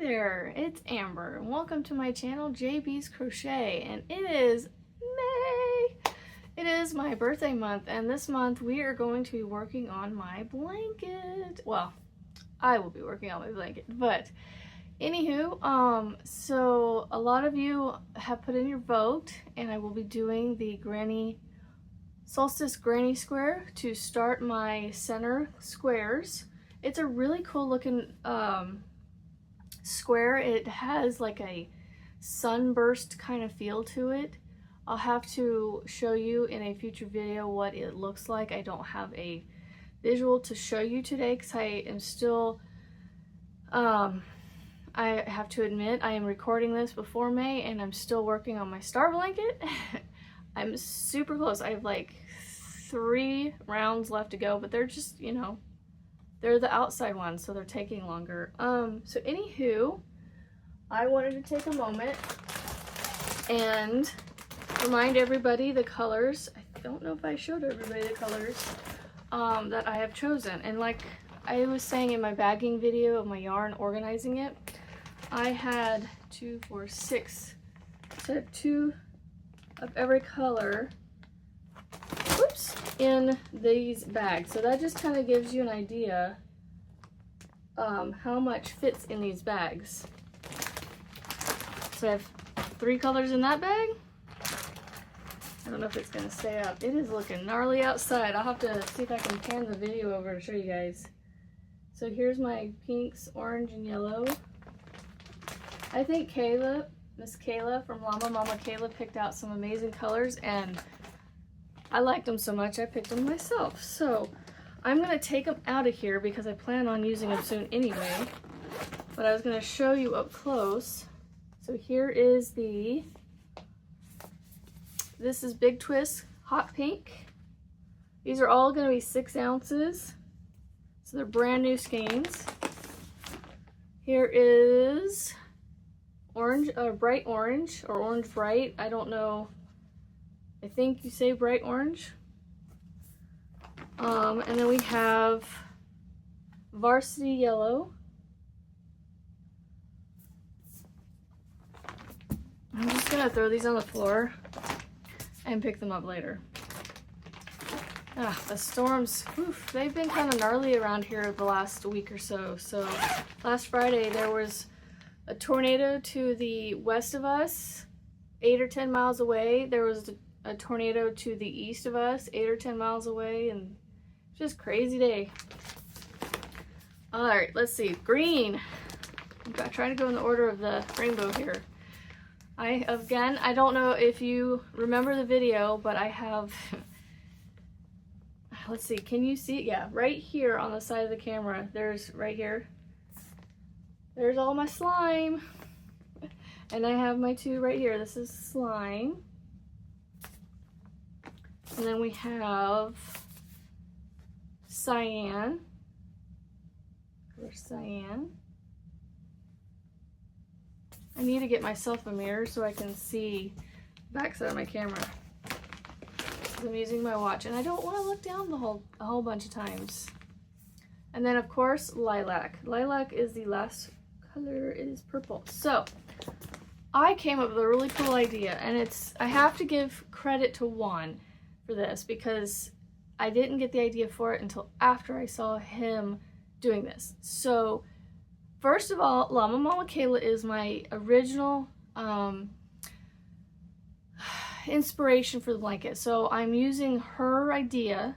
there, it's Amber and welcome to my channel JB's Crochet, and it is May. It is my birthday month, and this month we are going to be working on my blanket. Well, I will be working on my blanket, but anywho, so a lot of you have put in your vote, and I will be doing the solstice granny square to start my center squares. It's a really cool looking square. It has like a sunburst kind of feel to it. I'll have to show you in a future video what it looks like. I don't have a visual to show you today because I am still, I have to admit, I am recording this before May and I'm still working on my star blanket. I'm super close. I have like 3 rounds left to go, but they're just, you know, they're the outside ones, so they're taking longer. So anywho, I wanted to take a moment and remind everybody the colors. I don't know if I showed everybody the colors that I have chosen. And like I was saying in my bagging video of my yarn, organizing it, I had 2, 4, 6, so I had 2 of every color, whoops, in these bags. So that just kind of gives you an idea how much fits in these bags. So I have 3 colors in that bag. I don't know if it's gonna stay up. It is looking gnarly outside. I'll have to see if I can pan the video over to show you guys. So here's my pinks, orange, and yellow. I think Miss Kayla from Llama Mama Kayla picked out some amazing colors, and I liked them so much I picked them myself. So I'm gonna take them out of here because I plan on using them soon anyway, but I was gonna show you up close. So here is this is Big Twist Hot Pink. These are all gonna be 6 ounces. So they're brand new skeins. Here is orange, bright orange, or orange bright. I don't know. I think you say bright orange. And then we have varsity yellow. I'm just gonna throw these on the floor and pick them up later. The storms, oof, they've been kind of gnarly around here the last week or so. So last Friday there was a tornado to the west of us, 8 or 10 miles away. There was a tornado to the east of us, 8 or 10 miles away, and just crazy day. All right, let's see. Green. I'm trying to go in the order of the rainbow here. Again, I don't know if you remember the video, but I have, let's see, can you see it? Yeah, right here on the side of the camera, there's right here. There's all my slime. And I have my 2 right here. This is slime. And then we have cyan. There's cyan. I need to get myself a mirror so I can see the backside of my camera. I'm using my watch and I don't want to look down a whole bunch of times. And then of course lilac. Lilac is the last color. It is purple. So I came up with a really cool idea, and I have to give credit to Juan for this because I didn't get the idea for it until after I saw him doing this. So first of all, Llama Mama Kayla is my original inspiration for the blanket. So I'm using her idea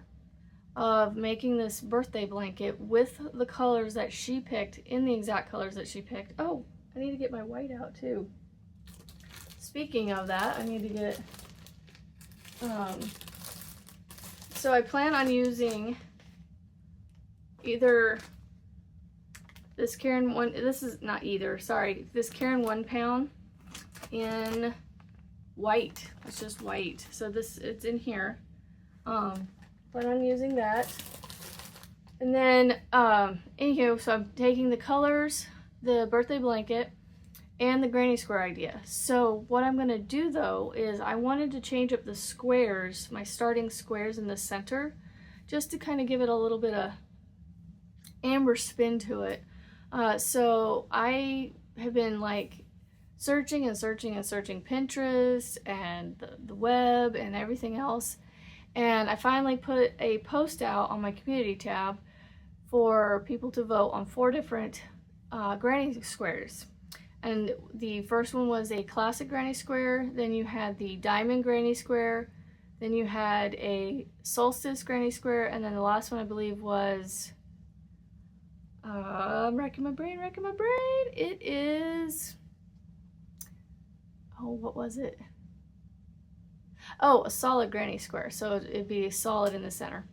of making this birthday blanket with the colors that she picked, in the exact colors that she picked. Oh, I need to get my white out too. Speaking of that, I need to get, so I plan on using either this Caron this Caron 1 pound in white. It's just white. So it's in here. Plan on using that. And then, anywho, so I'm taking the colors, the birthday blanket, and the granny square idea. So what I'm gonna do though is I wanted to change up the squares, my starting squares in the center, just to kind of give it a little bit of amber spin to it. So I have been like searching and searching and searching Pinterest and the web and everything else. And I finally put a post out on my community tab for people to vote on 4 different granny squares. And the first one was a classic granny square, then you had the diamond granny square, then you had a solstice granny square, and then the last one I believe was, I'm racking my brain. It is, oh, what was it? Oh, a solid granny square, so it'd be solid in the center.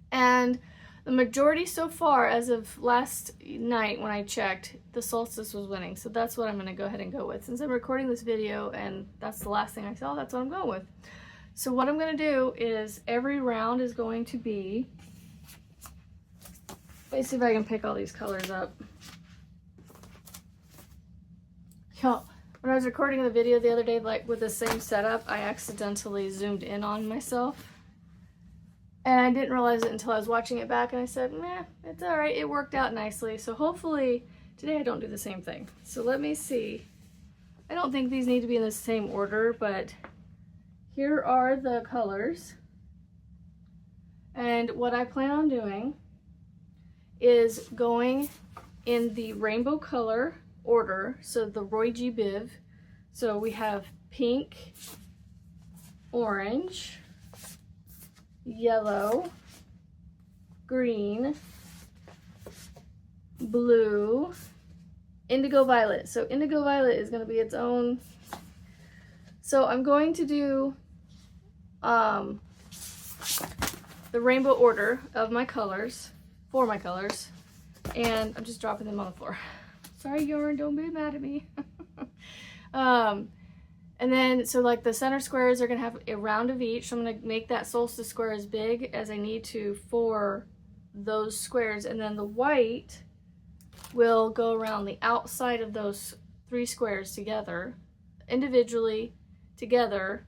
And the majority so far, as of last night when I checked, the solstice was winning. So that's what I'm going to go ahead and go with. Since I'm recording this video and that's the last thing I saw, that's what I'm going with. So what I'm going to do is every round is going to be, let me see if I can pick all these colors up. Yo, when I was recording the video the other day, like with the same setup, I accidentally zoomed in on myself. And I didn't realize it until I was watching it back, and I said, meh, it's all right. It worked out nicely. So hopefully today I don't do the same thing. So let me see. I don't think these need to be in the same order, but here are the colors. And what I plan on doing is going in the rainbow color order. So the Roy G. Biv. So we have pink, orange, yellow, green, blue, indigo violet. So indigo violet is going to be its own. So I'm going to do the rainbow order of my colors, for my colors, and I'm just dropping them on the floor. Sorry, yarn, don't be mad at me. And then, so like the center squares are going to have a round of each. So I'm going to make that solstice square as big as I need to for those squares. And then the white will go around the outside of those 3 squares together, individually together.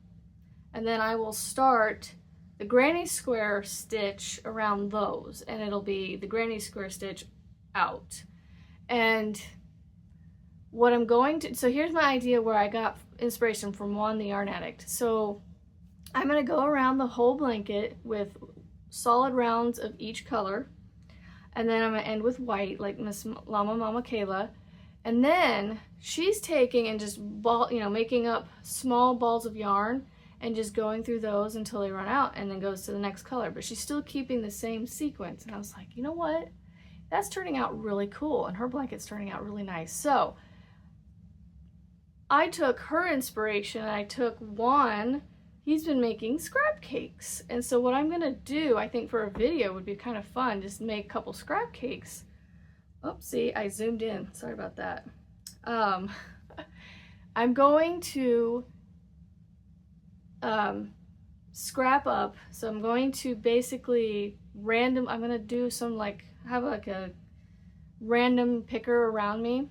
And then I will start the granny square stitch around those. And it'll be the granny square stitch out. And what I'm going to, so here's my idea where I got inspiration from Juan the Yarn Addict. So I'm going to go around the whole blanket with solid rounds of each color, and then I'm going to end with white like Miss Llama Mama Kayla, and then she's taking and just making up small balls of yarn and just going through those until they run out, and then goes to the next color, but she's still keeping the same sequence. And I was like, you know what, that's turning out really cool, and her blanket's turning out really nice. So I took her inspiration, I took Juan, he's been making scrap cakes. And so what I'm gonna do, I think for a video would be kind of fun, just make a couple scrap cakes. Oopsie, I zoomed in, sorry about that. I'm going to scrap up, so I'm going to basically I'm gonna do some have like a random picker around me.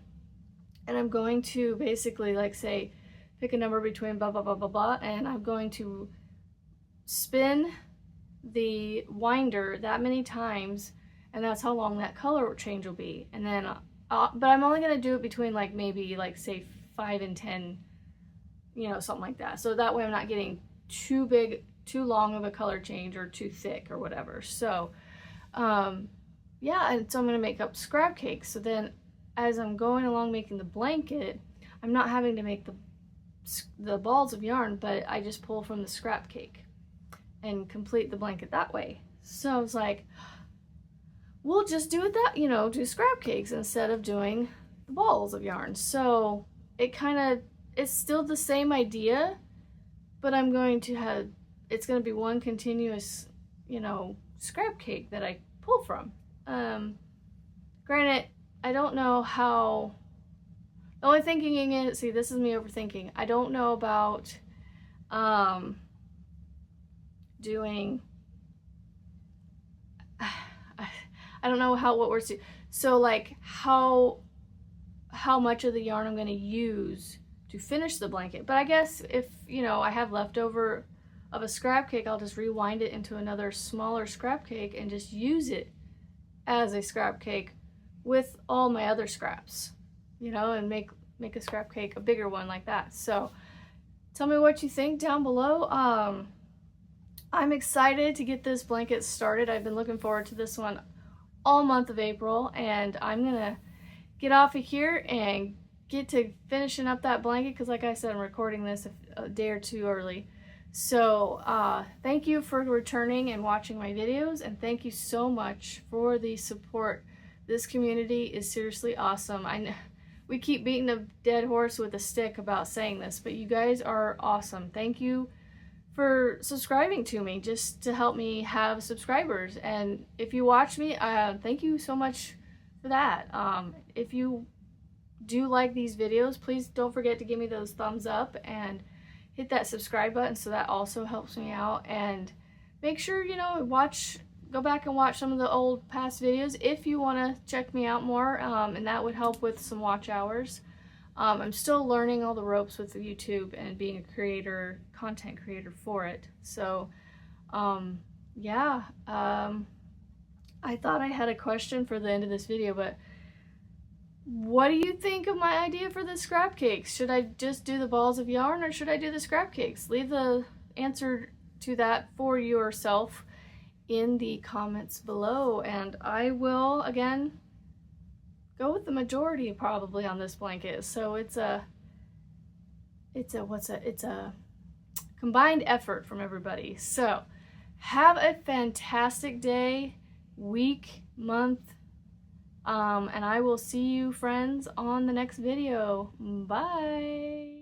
And I'm going to basically say, pick a number between blah, blah, blah, blah, blah. And I'm going to spin the winder that many times. And that's how long that color change will be. And then, but I'm only going to do it between maybe say 5 and 10, something like that. So that way I'm not getting too long of a color change or too thick or whatever. So, yeah, and so I'm going to make up scrap cakes. So then, as I'm going along making the blanket, I'm not having to make the balls of yarn, but I just pull from the scrap cake and complete the blanket that way. So I was like, we'll just do it do scrap cakes instead of doing the balls of yarn. So it's still the same idea, but I'm going to it's going to be one continuous, scrap cake that I pull from. Granted, I don't know how, the only thinking is, see, this is me overthinking. I don't know about doing, I don't know what we're, so how much of the yarn I'm going to use to finish the blanket. But I guess if, I have leftover of a scrap cake, I'll just rewind it into another smaller scrap cake and just use it as a scrap cake with all my other scraps, you know, and make a scrap cake, a bigger one like that. So tell me what you think down below. I'm excited to get this blanket started. I've been looking forward to this one all month of April, and I'm gonna get off of here and get to finishing up that blanket because, like I said, I'm recording this a day or two early. So thank you for returning and watching my videos, and thank you so much for the support. This community is seriously awesome. I know we keep beating a dead horse with a stick about saying this, but you guys are awesome. Thank you for subscribing to me just to help me have subscribers. And if you watch me, thank you so much for that. If you do like these videos, please don't forget to give me those thumbs up and hit that subscribe button, so that also helps me out. And make sure, you know, go back and watch some of the old past videos if you want to check me out more, and that would help with some watch hours. I'm still learning all the ropes with YouTube and being a creator, content creator for it. So yeah, I thought I had a question for the end of this video, but what do you think of my idea for the scrap cakes? Should I just do the balls of yarn, or should I do the scrap cakes? Leave the answer to that for yourself in the comments below, and I will again go with the majority probably on this blanket. So it's a combined effort from everybody. So have a fantastic day, week, month, and I will see you friends on the next video. Bye.